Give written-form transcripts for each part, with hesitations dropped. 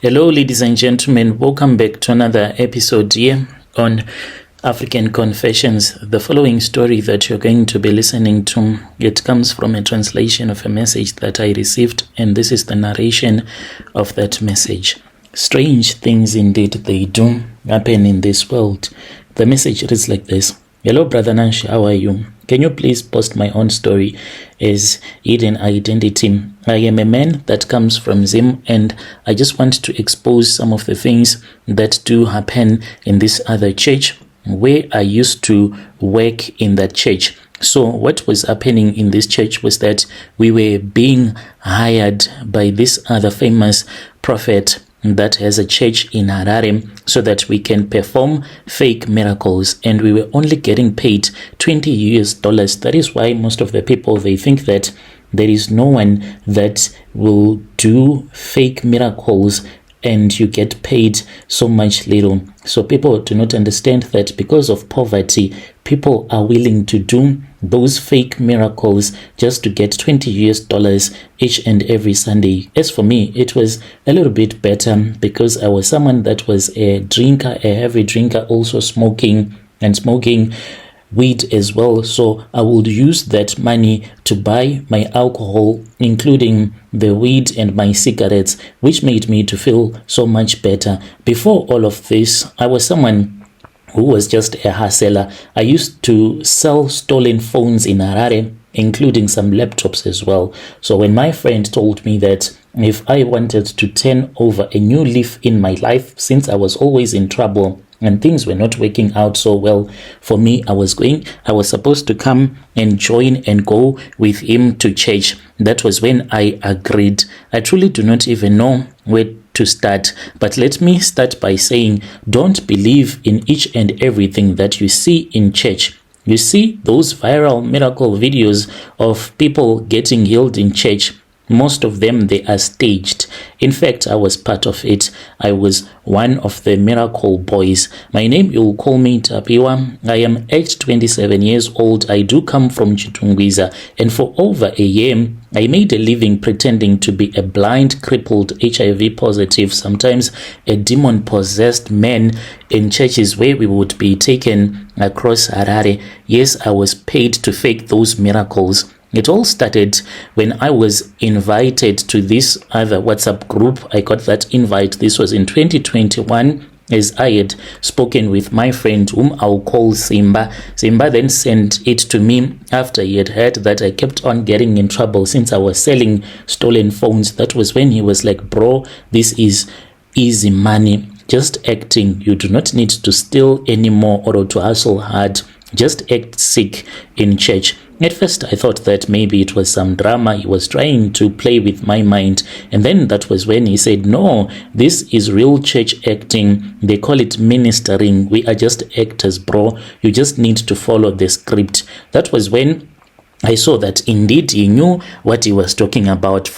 Hello, ladies and gentlemen. Welcome back to another episode here on African Confessions. The following story that you're going to be listening to, it comes from a translation of a message that I received, and this is the narration of that message. Strange things indeed they do happen in this world. The message reads like this. Hello, Brother Nash, how are you? Can you please post my own story as hidden identity? I am a man that comes from Zim, and I just want to expose some of the things that do happen in this other church where I used to work in that church. So what was happening in this church was that we were being hired by this other famous prophet that has a church in Harare so that we can perform fake miracles, and we were only getting paid $20. That is why most of the people, they think that there is no one that will do fake miracles and you get paid so much little. So people do not understand that because of poverty, people are willing to do those fake miracles just to get $20 each and every Sunday. As for me, it was a little bit better because I was someone that was a drinker, a heavy drinker, also smoking weed as well. So I would use that money to buy my alcohol, including the weed and my cigarettes, which made me to feel so much better. Before all of this, I was someone who was just a hustler. I used to sell stolen phones in Harare, including some laptops as well. So when my friend told me that if I wanted to turn over a new leaf in my life, since I was always in trouble and things were not working out so well for me, I was supposed to come and join and go with him to church. That was when I agreed. I truly do not even know where to start, but let me start by saying, don't believe in each and everything that you see in church. You see those viral miracle videos of people getting healed in church. Most of them, they are staged. In fact, I was part of it. I was one of the miracle boys. My name, you will call me Tapiwa. I am aged 27 years old. I do come from Chitungwiza, and for over a year, I made a living pretending to be a blind, crippled, HIV positive, sometimes a demon-possessed man in churches where we would be taken across Harare. Yes, I was paid to fake those miracles. It all started when I was invited to this other WhatsApp group. I got that invite. This was in 2021, as I had spoken with my friend whom I'll call Simba. Simba then sent it to me after he had heard that I kept on getting in trouble since I was selling stolen phones. That was when he was like, bro, this is easy money. Just acting. You do not need to steal anymore or to hustle hard. Just act sick in church. At first, I thought that maybe it was some drama. He was trying to play with my mind. And then that was when he said, no, this is real church acting. They call it ministering. We are just actors, bro. You just need to follow the script. That was when I saw that indeed he knew what he was talking about.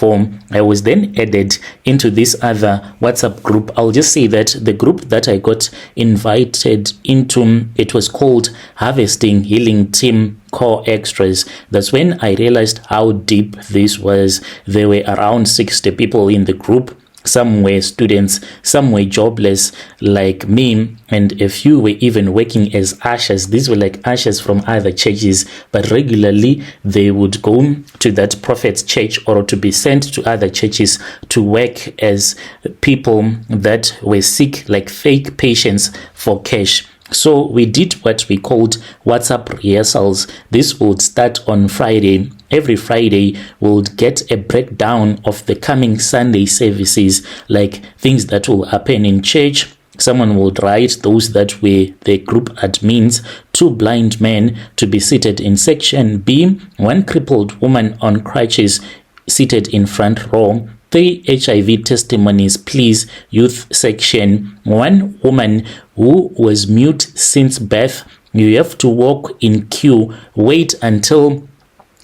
I was then added into this other WhatsApp group. I'll just say that the group that I got invited into, it was called Harvesting Healing Team Core Extras. That's when I realized how deep this was. There were around 60 people in the group. Some were students, some were jobless like me, and a few were even working as ushers. These were like ushers from other churches, but regularly they would go to that prophet's church or to be sent to other churches to work as people that were sick, like fake patients for cash. So we did what we called WhatsApp rehearsals. This would start on Friday. Every Friday, we'll get a breakdown of the coming Sunday services, like things that will happen in church. Someone would write those that were the group admins, 2 blind men to be seated in section B, 1 crippled woman on crutches seated in front row, 3 HIV testimonies, please, youth section, 1 woman who was mute since birth. You have to walk in queue, wait until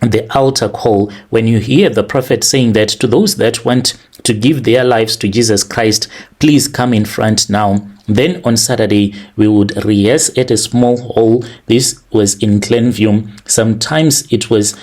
the altar call. When you hear the prophet saying that to those that want to give their lives to Jesus Christ, please come in front now. Then on Saturday, we would rehearse at a small hall. This was in Glenview. Sometimes it was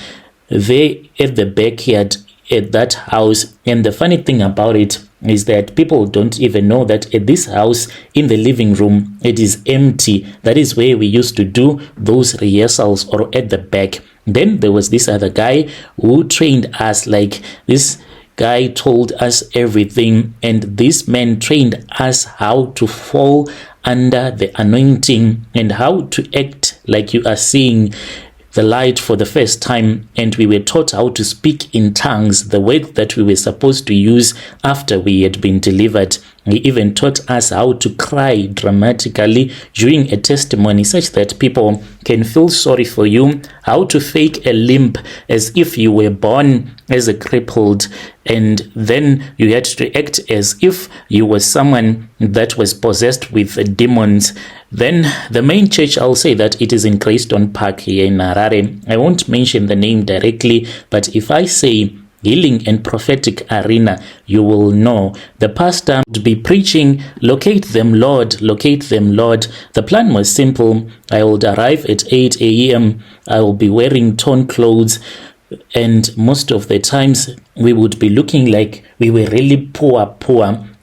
there at the backyard at that house. And the funny thing about it, is that people don't even know that at this house, in the living room, it is empty. That is where we used to do those rehearsals, or at the back. Then there was this other guy who trained us. Like, this guy told us everything, and this man trained us how to fall under the anointing and how to act like you are seeing the light for the first time. And we were taught how to speak in tongues, the word that we were supposed to use after we had been delivered. He even taught us how to cry dramatically during a testimony, such that people can feel sorry for you, how to fake a limp as if you were born as a crippled, and then you had to act as if you were someone that was possessed with demons. Then the main church, I'll say that it is in Greystone Park here in Harare. I won't mention the name directly, but if I say Healing and Prophetic Arena, you will know. The pastor would be preaching, "Locate them, Lord, locate them, Lord." The plan was simple. I would arrive at 8 a.m. I will be wearing torn clothes, and most of the times we would be looking like we were really poor.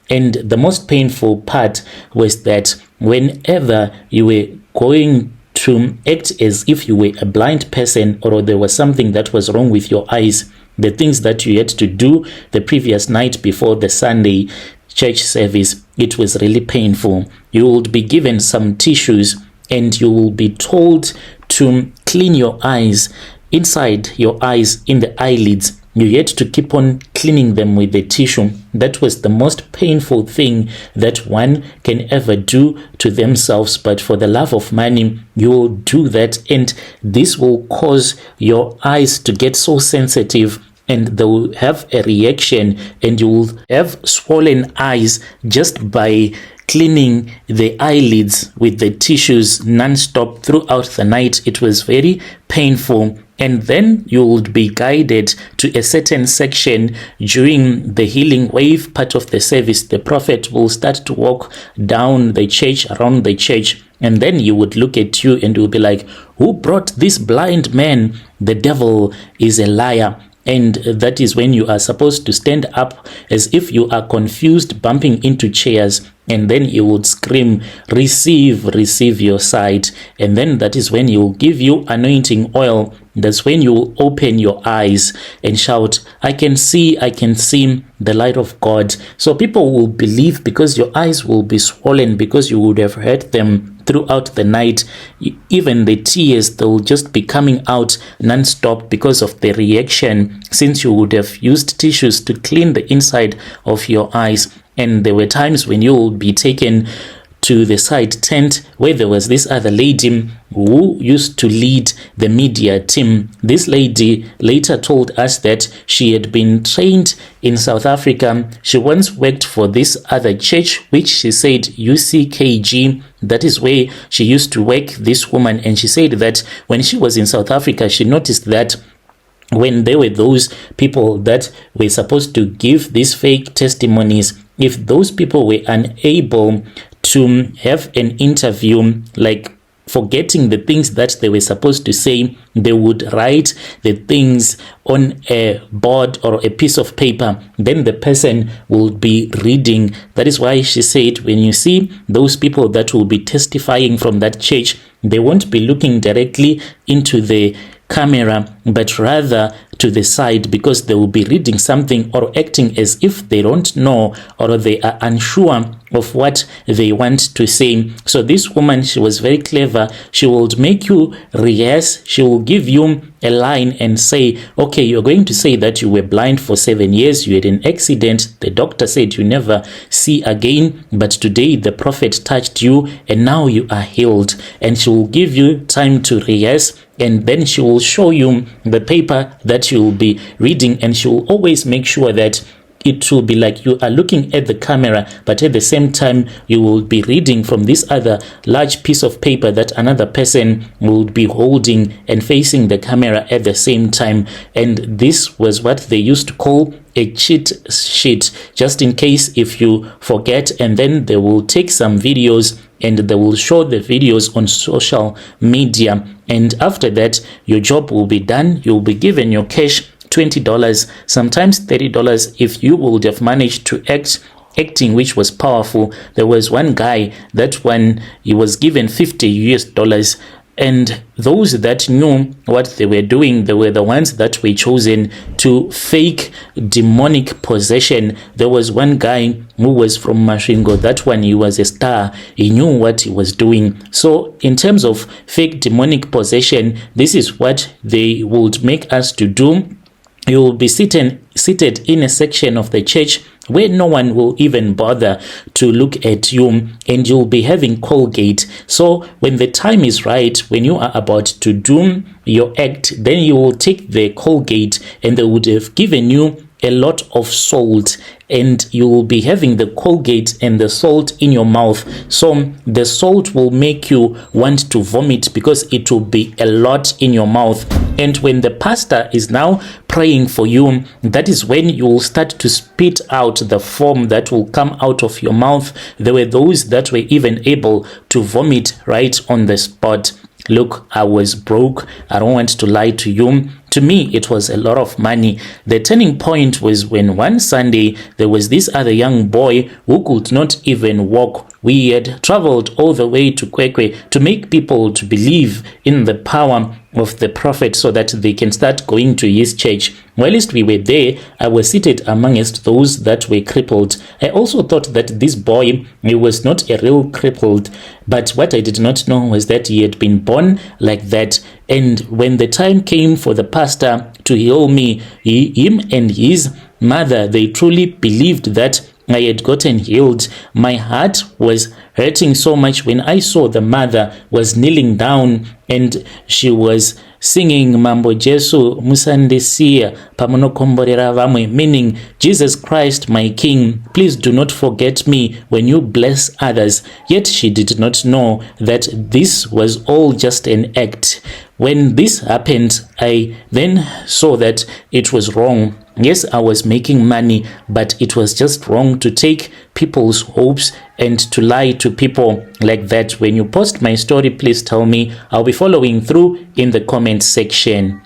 And the most painful part was that whenever you were going to act as if you were a blind person, or there was something that was wrong with your eyes, the things that you had to do the previous night before the Sunday church service, it was really painful. You would be given some tissues, and you will be told to clean your eyes, inside your eyes, in the eyelids. You had to keep on cleaning them with the tissue. That was the most painful thing that one can ever do to themselves. But for the love of money, you will do that, and this will cause your eyes to get so sensitive, and they will have a reaction, and you will have swollen eyes just by cleaning the eyelids with the tissues non-stop throughout the night. It was very painful. And then you would be guided to a certain section during the healing wave part of the service. The prophet will start to walk down the church, around the church, and then you would look at you and will be like, "Who brought this blind man? The devil is a liar." And that is when you are supposed to stand up as if you are confused, bumping into chairs. And then you would scream, receive your sight. And then that is when he will give you anointing oil. That's when you will open your eyes and shout, I can see the light of God. So people will believe, because your eyes will be swollen, because you would have heard them throughout the night. Even the tears, they will just be coming out non-stop because of the reaction, since you would have used tissues to clean the inside of your eyes. And there were times when you will be taken to the side tent where there was this other lady who used to lead the media team. This lady later told us that she had been trained in South Africa. She once worked for this other church, which she said UCKG. That is where she used to work, this woman. And she said that when she was in South Africa, she noticed that when there were those people that were supposed to give these fake testimonies, if those people were unable to have an interview, like forgetting the things that they were supposed to say, they would write the things on a board or a piece of paper. Then the person will be reading. That is why she said, when you see those people that will be testifying from that church, they won't be looking directly into the camera, but rather to the side, because they will be reading something or acting as if they don't know, or they are unsure of what they want to say. So this woman, she was very clever. She will make you rehearse. She will give you a line and say, okay, you're going to say that you were blind for 7 years, you had an accident, the doctor said you never see again, but today the prophet touched you and now you are healed. And she will give you time to rehearse, and then she will show you the paper that you will be reading, and she will always make sure that it will be like you are looking at the camera, but at the same time you will be reading from this other large piece of paper that another person will be holding and facing the camera at the same time. And this was what they used to call a cheat sheet, just in case if you forget. And then they will take some videos and they will show the videos on social media, and after that your job will be done. You'll be given your cash $20, sometimes $30 if you would have managed to acting which was powerful. There was one guy that when he was given $50, and those that knew what they were doing, they were the ones that were chosen to fake demonic possession. There was one guy who was from Mashingo. That one, he was a star. He knew what he was doing. So in terms of fake demonic possession, this is what they would make us to do. You will be seated in a section of the church where no one will even bother to look at you, and you'll be having Colgate. So when the time is right, when you are about to do your act, then you will take the Colgate, and they would have given you a lot of salt, and you will be having the Colgate and the salt in your mouth. So the salt will make you want to vomit because it will be a lot in your mouth. And when the pastor is now praying for you, that is when you will start to spit out the foam that will come out of your mouth. There were those that were even able to vomit right on the spot. Look, I was broke. I don't want to lie to you. To me, it was a lot of money. The turning point was when one Sunday, there was this other young boy who could not even walk. We had traveled all the way to Kwekwe to make people to believe in the power of the prophet so that they can start going to his church. Whilst we were there, I was seated amongst those that were crippled. I also thought that this boy, he was not a real crippled, but what I did not know was that he had been born like that. And when the time came for the pastor to heal me, him and his mother, they truly believed that I had gotten healed. My heart was hurting so much when I saw the mother was kneeling down and she was singing Mambo Jesu Musandesia Pamonokomborera Vamwe, meaning Jesus Christ my King, please do not forget me when you bless others. Yet she did not know that this was all just an act. When this happened, I then saw that it was wrong. Yes, I was making money, but it was just wrong to take people's hopes and to lie to people like that. When you post my story, please tell me. I'll be following through in the comment section.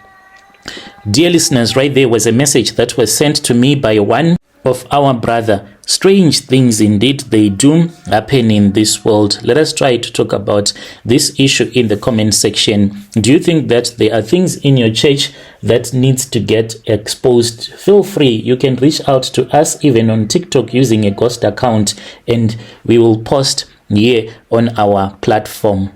Dear listeners, right there was a message that was sent to me by one of our brother. Strange things indeed they do happen in this world. Let us try to talk about this issue in the comment section. Do you think that there are things in your church that needs to get exposed? Feel free. You can reach out to us even on TikTok using a ghost account, and we will post here on our platform.